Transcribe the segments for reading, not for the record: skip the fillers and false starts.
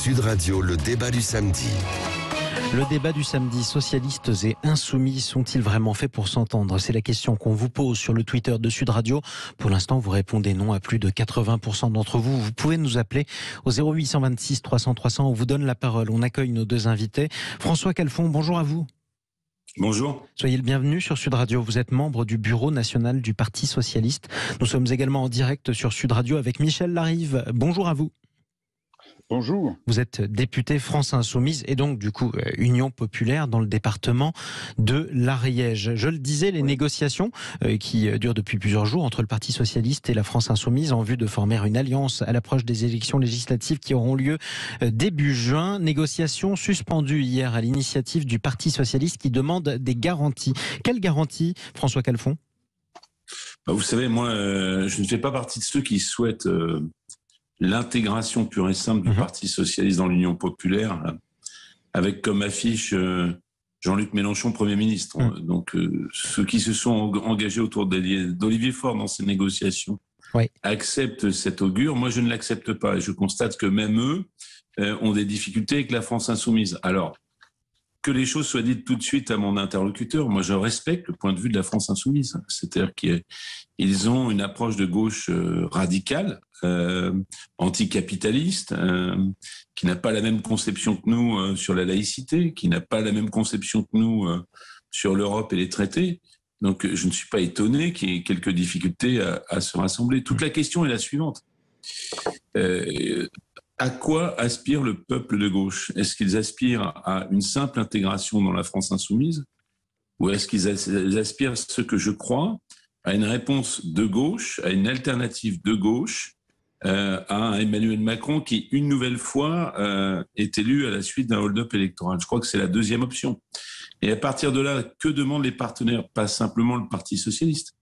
Sud Radio, le débat du samedi. Le débat du samedi, socialistes et insoumis sont-ils vraiment faits pour s'entendre? C'est la question qu'on vous pose sur le Twitter de Sud Radio. Pour l'instant, vous répondez non à plus de 80% d'entre vous. Vous pouvez nous appeler au 0826 300 300. On vous donne la parole. On accueille nos deux invités. François Calfon, bonjour à vous. Bonjour. Soyez le bienvenu sur Sud Radio. Vous êtes membre du bureau national du Parti socialiste. Nous sommes également en direct sur Sud Radio avec Michel Larive. Bonjour à vous. Bonjour. Vous êtes député France Insoumise et donc du coup Union Populaire dans le département de l'Ariège. Je le disais, les négociations qui durent depuis plusieurs jours entre le Parti Socialiste et la France Insoumise en vue de former une alliance à l'approche des élections législatives qui auront lieu début juin. Négociations suspendues hier à l'initiative du Parti Socialiste qui demande des garanties. Quelles garanties, François Calfon ? Vous savez, moi, je ne fais pas partie de ceux qui souhaitent l'intégration pure et simple du Parti socialiste dans l'Union populaire, avec comme affiche Jean-Luc Mélenchon, Premier ministre. Donc, ceux qui se sont engagés autour d'Olivier Faure dans ces négociations acceptent cet augure. Moi, je ne l'accepte pas. Et je constate que même eux ont des difficultés avec la France insoumise. Alors, que les choses soient dites tout de suite à mon interlocuteur, moi je respecte le point de vue de la France insoumise. C'est-à-dire qu'ils ont une approche de gauche radicale, anticapitaliste, qui n'a pas la même conception que nous sur la laïcité, qui n'a pas la même conception que nous sur l'Europe et les traités. Donc je ne suis pas étonné qu'il y ait quelques difficultés à se rassembler. Toute la question est la suivante. À quoi aspire le peuple de gauche ? Est-ce qu'ils aspirent à une simple intégration dans la France insoumise ? Ou est-ce qu'ils aspirent, ce que je crois, à une réponse de gauche, à une alternative de gauche, à Emmanuel Macron qui, une nouvelle fois, est élu à la suite d'un hold-up électoral ? Je crois que c'est la deuxième option. Et à partir de là, que demandent les partenaires ? Pas simplement le Parti socialiste,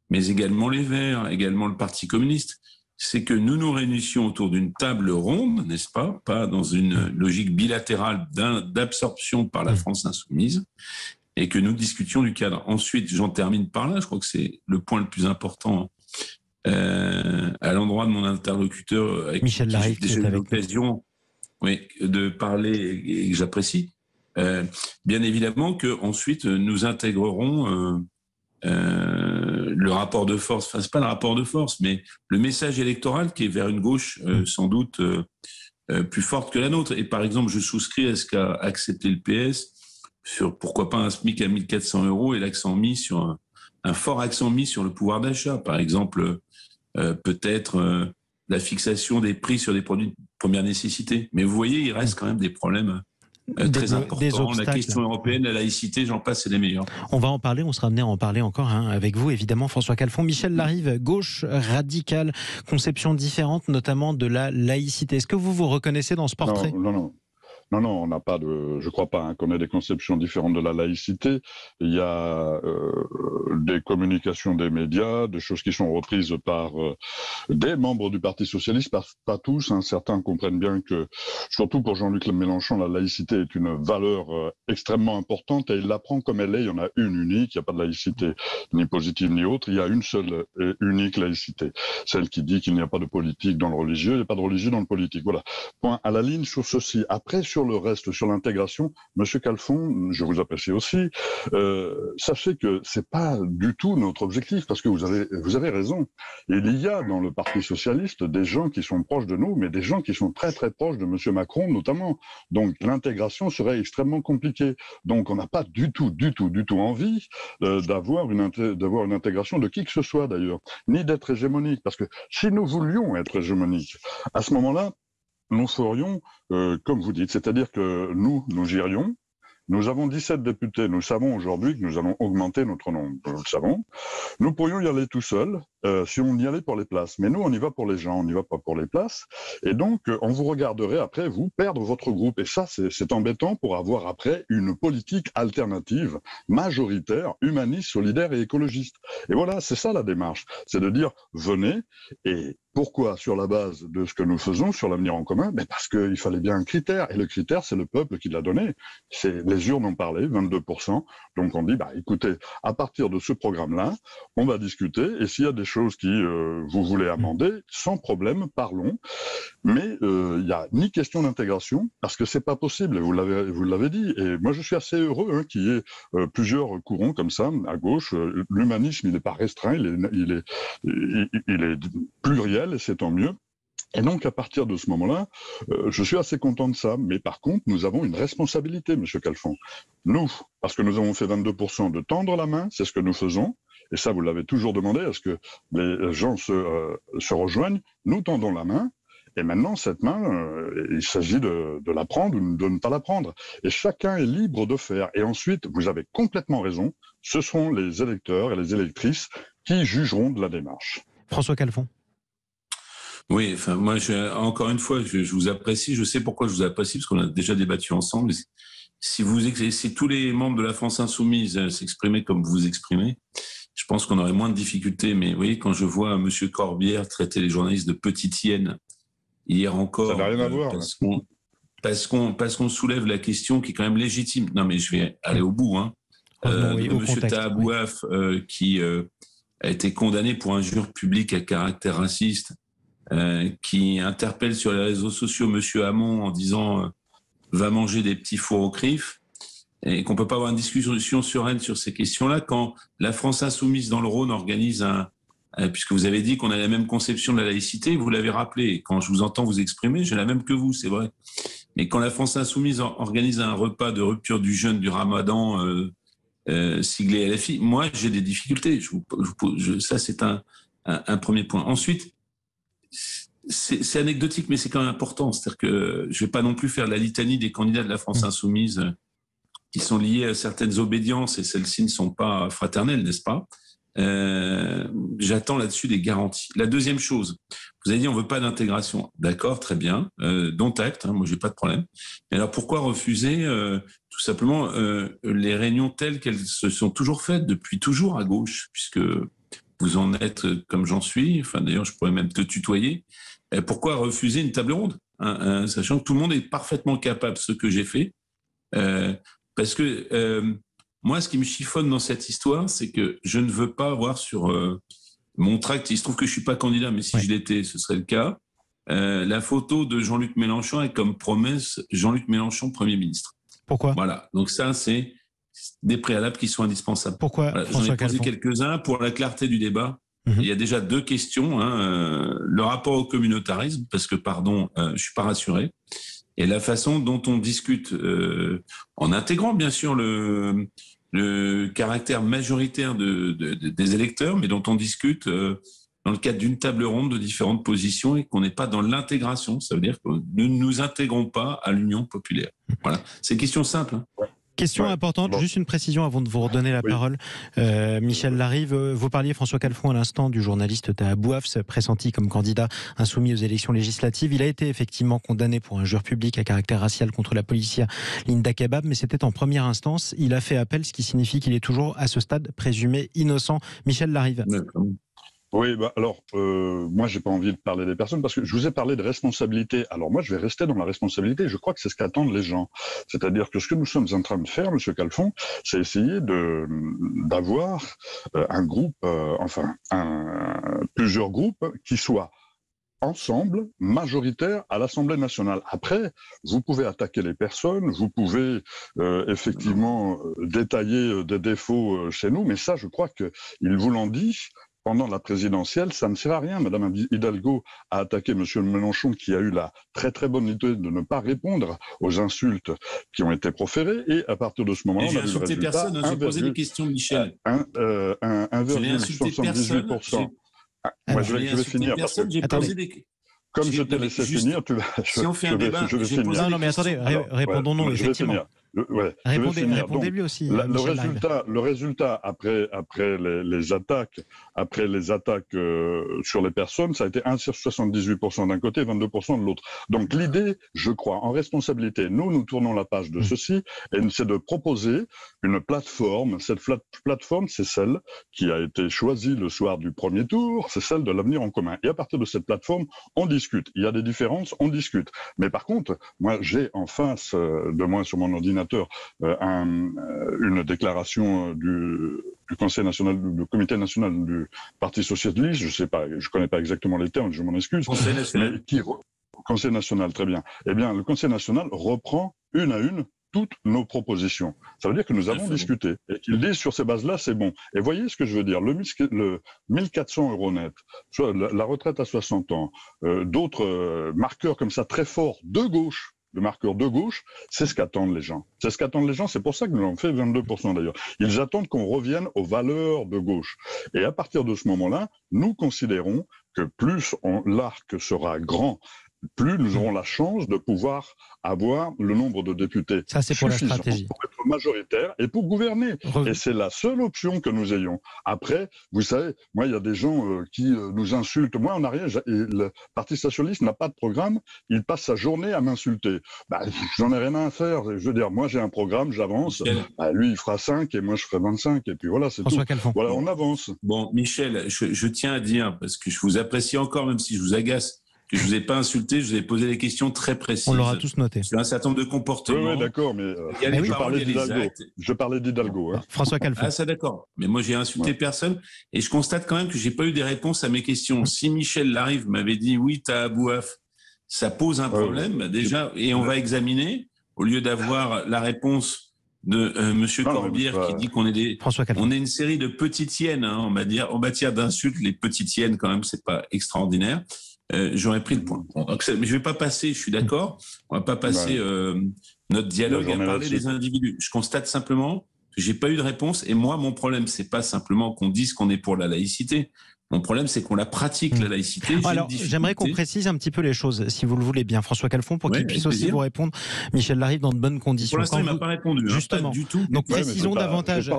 mais également les Verts, également le Parti communiste. C'est que nous nous réunissions autour d'une table ronde, n'est-ce pas ? Pas dans une logique bilatérale d'absorption par la France insoumise, et que nous discutions du cadre. Ensuite, j'en termine par là, je crois que c'est le point le plus important à l'endroit de mon interlocuteur, avec Michel Larive, qui j'ai déjà eu l'occasion de parler et que j'apprécie. Bien évidemment qu'ensuite, nous intégrerons le rapport de force, enfin c'est pas le rapport de force, mais le message électoral qui est vers une gauche sans doute plus forte que la nôtre. Et par exemple, je souscris à ce qu'a accepté le PS sur pourquoi pas un SMIC à 1 400 € et l'accent mis sur un fort accent mis sur le pouvoir d'achat. Par exemple, peut-être la fixation des prix sur des produits de première nécessité. Mais vous voyez, il reste quand même des problèmes très important. La question européenne, la laïcité, j'en passe, c'est les meilleurs. On va en parler, on sera amené à en parler encore avec vous, évidemment, François Calfon. Michel Larive, gauche radicale, conception différente, notamment de la laïcité. Est-ce que vous vous reconnaissez dans ce portrait ? Non, on n'a pas de. Je crois pas qu'on ait des conceptions différentes de la laïcité. Il y a des communications des médias, des choses qui sont reprises par des membres du Parti socialiste, pas tous. Certains comprennent bien que, surtout pour Jean-Luc Mélenchon, la laïcité est une valeur extrêmement importante et il la prend comme elle est. Il y en a une unique. Il n'y a pas de laïcité ni positive ni autre. Il y a une seule et unique laïcité, celle qui dit qu'il n'y a pas de politique dans le religieux, il n'y a pas de religieux dans le politique. Voilà. Point à la ligne sur ceci. Après, sur le reste, sur l'intégration, Monsieur Calfon, je vous apprécie aussi. Sachez que c'est pas du tout notre objectif, parce que vous avez raison. Il y a dans le Parti socialiste des gens qui sont proches de nous, mais des gens qui sont très très proches de Monsieur Macron notamment. Donc l'intégration serait extrêmement compliquée. Donc on n'a pas du tout envie d'avoir une intégration de qui que ce soit d'ailleurs, ni d'être hégémonique, parce que si nous voulions être hégémoniques, à ce moment-là, nous ferions, comme vous dites, c'est-à-dire que nous irions. Nous avons 17 députés. Nous savons aujourd'hui que nous allons augmenter notre nombre. Nous le savons. Nous pourrions y aller tout seuls si on y allait pour les places. Mais nous, on y va pour les gens, on n'y va pas pour les places. Et donc, on vous regarderait après, vous, perdre votre groupe. Et ça, c'est embêtant pour avoir après une politique alternative, majoritaire, humaniste, solidaire et écologiste. Et voilà, c'est ça la démarche. C'est de dire, venez et... Pourquoi ? Sur la base de ce que nous faisons, sur l'avenir en commun ? Mais parce qu'il fallait bien un critère. Et le critère, c'est le peuple qui l'a donné. Les urnes ont parlé, 22%. Donc on dit, écoutez, à partir de ce programme-là, on va discuter. Et s'il y a des choses qui vous voulez amender, sans problème, parlons. Mais il n'y a ni question d'intégration, parce que c'est pas possible, vous l'avez dit. Et moi, je suis assez heureux qu'il y ait plusieurs courants comme ça, à gauche. L'humanisme, il n'est pas restreint, il est pluriel, et c'est tant mieux. Et donc, à partir de ce moment-là, je suis assez content de ça. Mais par contre, nous avons une responsabilité, M. Calfon. Nous, parce que nous avons fait 22% de tendre la main, c'est ce que nous faisons. Et ça, vous l'avez toujours demandé, à ce que les gens se rejoignent. Nous tendons la main. Et maintenant, cette main, il s'agit de la prendre ou de ne pas la prendre. Et chacun est libre de faire. Et ensuite, vous avez complètement raison, ce seront les électeurs et les électrices qui jugeront de la démarche. François Calfon. Oui, enfin, moi, encore une fois, je vous apprécie. Je sais pourquoi je vous apprécie, parce qu'on a déjà débattu ensemble. Si tous les membres de la France Insoumise s'exprimaient comme vous exprimez, je pense qu'on aurait moins de difficultés. Mais oui, quand je vois M. Corbière traiter les journalistes de petites hyènes, hier encore, ça n'a rien à voir, parce qu'on soulève la question qui est quand même légitime. Non, mais je vais aller au bout. M. Tahabouaf, qui a été condamné pour injure publique à caractère raciste, qui interpelle sur les réseaux sociaux M. Hamon en disant va manger des petits fours au CRIF, et qu'on ne peut pas avoir une discussion sereine sur ces questions-là quand la France Insoumise dans le Rhône organise puisque vous avez dit qu'on a la même conception de la laïcité, vous l'avez rappelé, quand je vous entends vous exprimer, j'ai la même que vous, c'est vrai. Mais quand la France Insoumise organise un repas de rupture du jeûne du Ramadan siglé LFI, moi j'ai des difficultés. Ça c'est un premier point. Ensuite, c'est anecdotique, mais c'est quand même important. C'est-à-dire que je ne vais pas non plus faire la litanie des candidats de la France Insoumise qui sont liés à certaines obédiences, et celles-ci ne sont pas fraternelles, n'est-ce pas ? J'attends là-dessus des garanties. La deuxième chose, vous avez dit on ne veut pas d'intégration. D'accord, très bien, dont acte, moi j'ai pas de problème. Mais alors pourquoi refuser tout simplement les réunions telles qu'elles se sont toujours faites depuis toujours à gauche, puisque vous en êtes comme j'en suis, enfin d'ailleurs je pourrais même te tutoyer. Pourquoi refuser une table ronde, sachant que tout le monde est parfaitement capable de ce que j'ai fait, parce que moi, ce qui me chiffonne dans cette histoire, c'est que je ne veux pas avoir sur mon tract, il se trouve que je ne suis pas candidat, mais si je l'étais, ce serait le cas, la photo de Jean-Luc Mélenchon avec comme promesse Jean-Luc Mélenchon Premier ministre. Pourquoi ? Voilà, donc ça, c'est des préalables qui sont indispensables. Pourquoi, voilà, j'en ai posé quelques-uns pour la clarté du débat. Il y a déjà deux questions. Le rapport au communautarisme, parce que, je ne suis pas rassuré, et la façon dont on discute, en intégrant bien sûr le caractère majoritaire des électeurs, mais dont on discute dans le cadre d'une table ronde de différentes positions et qu'on n'est pas dans l'intégration. Ça veut dire que nous ne nous intégrons pas à l'Union populaire. Voilà, c'est une question simple. Question importante, juste une précision avant de vous redonner la parole. Michel Larive, vous parliez, François Calfon, à l'instant, du journaliste Tahabouaf, pressenti comme candidat insoumis aux élections législatives. Il a été effectivement condamné pour injure publique à caractère racial contre la policière Linda Kebab, mais c'était en première instance. Il a fait appel, ce qui signifie qu'il est toujours, à ce stade, présumé innocent. Michel Larive. Oui, alors, moi, j'ai pas envie de parler des personnes parce que je vous ai parlé de responsabilité. Alors moi, je vais rester dans la responsabilité. Je crois que c'est ce qu'attendent les gens. C'est-à-dire que ce que nous sommes en train de faire, Monsieur Calfon, c'est essayer d'avoir un groupe, plusieurs groupes qui soient ensemble, majoritaires à l'Assemblée nationale. Après, vous pouvez attaquer les personnes, vous pouvez effectivement détailler des défauts chez nous, mais ça, je crois qu'ils vous l'ont dit. Pendant la présidentielle, ça ne sert à rien. Madame Hidalgo a attaqué M. Mélenchon, qui a eu la très très bonne idée de ne pas répondre aux insultes qui ont été proférées. Et à partir de ce moment-là, on a vu le résultat. Personne, j'ai posé des questions, Michel. 1,78%. Moi, je vais finir. Comme je t'ai laissé finir, si on fait un débat, je vais finir. Non, mais attendez, répondons-nous, effectivement. Répondez-lui aussi. Le résultat après les attaques, sur les personnes, ça a été 1,78% d'un côté, 22% de l'autre. Donc l'idée, je crois, en responsabilité, nous tournons la page de ceci, et c'est de proposer une plateforme. Cette plateforme, c'est celle qui a été choisie le soir du premier tour, c'est celle de l'avenir en commun. Et à partir de cette plateforme, on discute. Il y a des différences, on discute. Mais par contre, moi, j'ai en face de moi sur mon ordinateur une déclaration du Conseil national, du Comité national du Parti socialiste, je sais pas, je connais pas exactement les termes, je m'en excuse. Conseil national. Conseil national, très bien. Eh bien, le Conseil national reprend une à une toutes nos propositions. Ça veut dire que nous avons discuté et qu'ils disent sur ces bases-là, c'est bon. Et voyez ce que je veux dire. Le 1400 € net, soit la retraite à 60 ans, d'autres marqueurs comme ça très forts de gauche, le marqueur de gauche, c'est ce qu'attendent les gens. C'est ce qu'attendent les gens, c'est pour ça que nous avons fait 22% d'ailleurs. Ils attendent qu'on revienne aux valeurs de gauche. Et à partir de ce moment-là, nous considérons que plus l'arc sera grand, plus nous aurons la chance de pouvoir avoir le nombre de députés ça, c'est pour la stratégie. Pour être majoritaire et pour gouverner. Et c'est la seule option que nous ayons. Après, vous savez, moi, il y a des gens qui nous insultent. Moi, en arrière, le Parti socialiste n'a pas de programme. Il passe sa journée à m'insulter. Bah, j'en ai rien à faire. Je veux dire, moi, j'ai un programme, j'avance. Bah, lui, il fera 5 et moi, je ferai 25. Et puis voilà, c'est tout. Voilà, on avance. Bon, Michel, je tiens à dire, parce que je vous apprécie encore, même si je vous agace, que je ne vous ai pas insulté, je vous ai posé des questions très précises. On l'aura tous noté. Sur un certain nombre de comportements. Oui, d'accord, mais je parlais d'Hidalgo. Hein. François Calfon. Ah, ça d'accord. Mais moi, j'ai insulté personne. Et je constate quand même que je n'ai pas eu des réponses à mes questions. Si Michel Larive m'avait dit, oui, tu as Abouaf, ça pose un problème, déjà, et on va examiner, au lieu d'avoir la réponse de Monsieur Corbière qui dit qu'on est on est une série de petites hyènes, hein, on va dire, en matière d'insultes, les petites hyènes, quand même, c'est pas extraordinaire. J'aurais pris le point. Bon, donc je vais pas passer, je suis d'accord, on va pas passer notre dialogue à parler des individus. Je constate simplement que j'ai pas eu de réponse et moi, mon problème, c'est pas simplement qu'on dise qu'on est pour la laïcité. Mon problème, c'est qu'on la pratique, la laïcité. Alors, j'aimerais qu'on précise un petit peu les choses, si vous le voulez bien, François Calfon, pour qu'il puisse aussi vous répondre. Michel Larive, dans de bonnes conditions. Pour l'instant, il m'a pas répondu. Justement. Pas du tout. Donc, précisons davantage.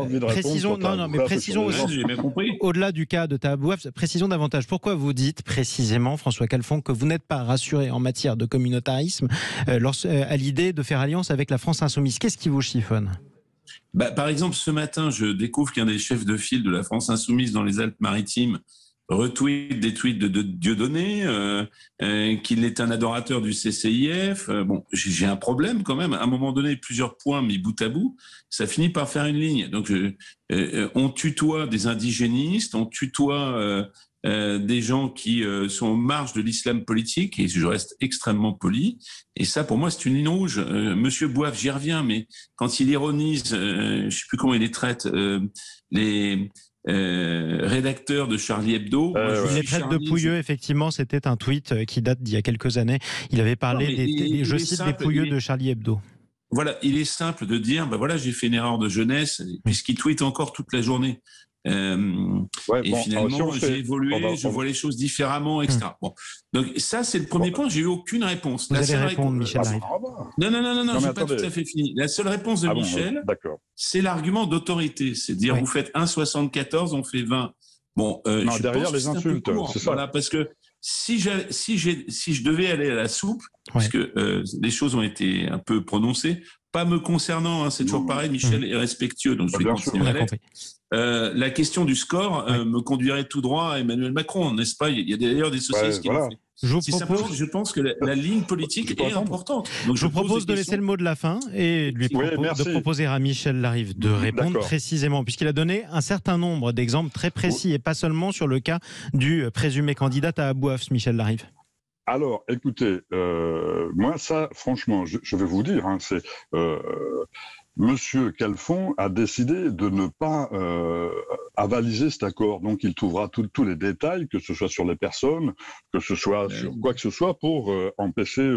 Précisons aussi, j'ai bien compris. Au-delà du cas de Tahabouaf, précisons davantage. Pourquoi vous dites précisément, François Calfon, que vous n'êtes pas rassuré en matière de communautarisme à l'idée de faire alliance avec la France insoumise? Qu'est-ce qui vous chiffonne? Par exemple, ce matin, je découvre qu'un des chefs de file de la France insoumise dans les Alpes-Maritimes retweet des tweets de Dieudonné, qu'il est un adorateur du CCIF. Bon, j'ai un problème quand même. À un moment donné, plusieurs points mis bout à bout, ça finit par faire une ligne. Donc, on tutoie des indigénistes, on tutoie des gens qui sont aux marges de l'islam politique, et je reste extrêmement poli. Et ça, pour moi, c'est une ligne rouge. Monsieur Bouaf, j'y reviens, mais quand il ironise, je ne sais plus comment il les traite, les rédacteur de Charlie Hebdo. Il les traite de pouilleux, effectivement, c'était un tweet qui date d'il y a quelques années. Il avait parlé je cite, des pouilleux de Charlie Hebdo. Voilà, il est simple de dire, voilà, j'ai fait une erreur de jeunesse, puisqu'il tweet encore toute la journée. Finalement, j'ai évolué, je vois les choses différemment, etc. Bon. Donc ça, c'est le premier point. J'ai eu aucune réponse. Vous allez répondre, Michel Larive. Non, je n'ai pas tout à fait fini. La seule réponse de Michel, c'est l'argument d'autorité. C'est dire, vous faites 1,74, on fait 20. Bon, je derrière pense les insultes, c'est ça. Voilà, parce que si je devais aller à la soupe, puisque les choses ont été un peu prononcées, pas me concernant, hein, c'est toujours pareil, Michel est respectueux, donc je vais continuer à l'être. La question du score me conduirait tout droit à Emmanuel Macron, n'est-ce pas? Il y a d'ailleurs des socialistes qui l'ont fait. Je pense que la ligne politique est importante. Donc je vous propose de laisser le mot de la fin et de proposer à Michel Larive de répondre précisément, puisqu'il a donné un certain nombre d'exemples très précis et pas seulement sur le cas du présumé candidat à Abouaf, Michel Larive. Alors, écoutez, moi, ça, franchement, je vais vous dire, c'est... Monsieur Calfon a décidé de ne pas avaliser cet accord. Donc, il trouvera tous les détails, que ce soit sur les personnes, que ce soit sur quoi que ce soit, pour empêcher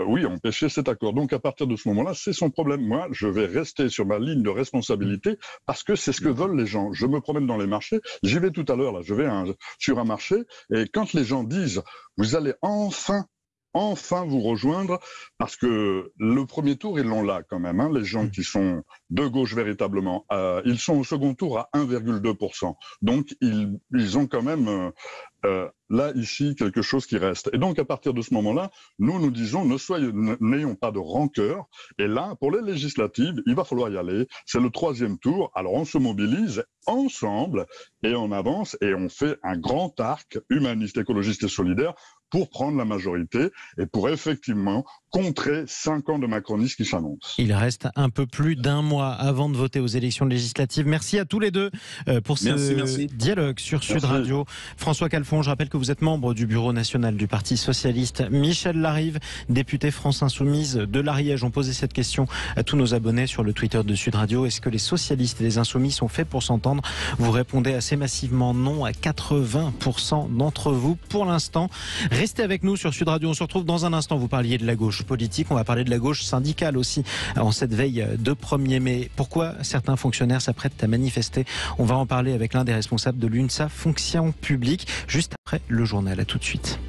empêcher cet accord. Donc, à partir de ce moment-là, c'est son problème. Moi, je vais rester sur ma ligne de responsabilité parce que c'est ce que veulent les gens. Je me promène dans les marchés. J'y vais tout à l'heure, là. Je vais sur un marché et quand les gens disent « Vous allez enfin vous rejoindre », parce que le premier tour, ils l'ont là quand même, hein, les gens qui sont de gauche véritablement. Ils sont au second tour à 1,2%. Donc, ils ont quand même là, ici, quelque chose qui reste. Et donc, à partir de ce moment-là, nous disons, n'ayons pas de rancœur. Et là, pour les législatives, il va falloir y aller. C'est le 3e tour. Alors, on se mobilise ensemble et on avance et on fait un grand arc humaniste, écologiste et solidaire pour prendre la majorité et pour effectivement contrer 5 ans de macronisme qui s'annoncent. Il reste un peu plus d'un mois avant de voter aux élections législatives. Merci à tous les deux pour ce dialogue sur Sud Radio. François Calfon, je rappelle que vous êtes membre du bureau national du Parti socialiste. Michel Larive, député France Insoumise de l'Ariège, ont posé cette question à tous nos abonnés sur le Twitter de Sud Radio. Est-ce que les socialistes et les insoumis sont faits pour s'entendre? Vous répondez assez massivement non à 80% d'entre vous pour l'instant. Restez avec nous sur Sud Radio. On se retrouve dans un instant. Vous parliez de la gauche politique. On va parler de la gauche syndicale aussi en cette veille de 1er mai. Pourquoi certains fonctionnaires s'apprêtent à manifester? On va en parler avec l'un des responsables de l'UNSA Fonction publique juste après le journal. À tout de suite.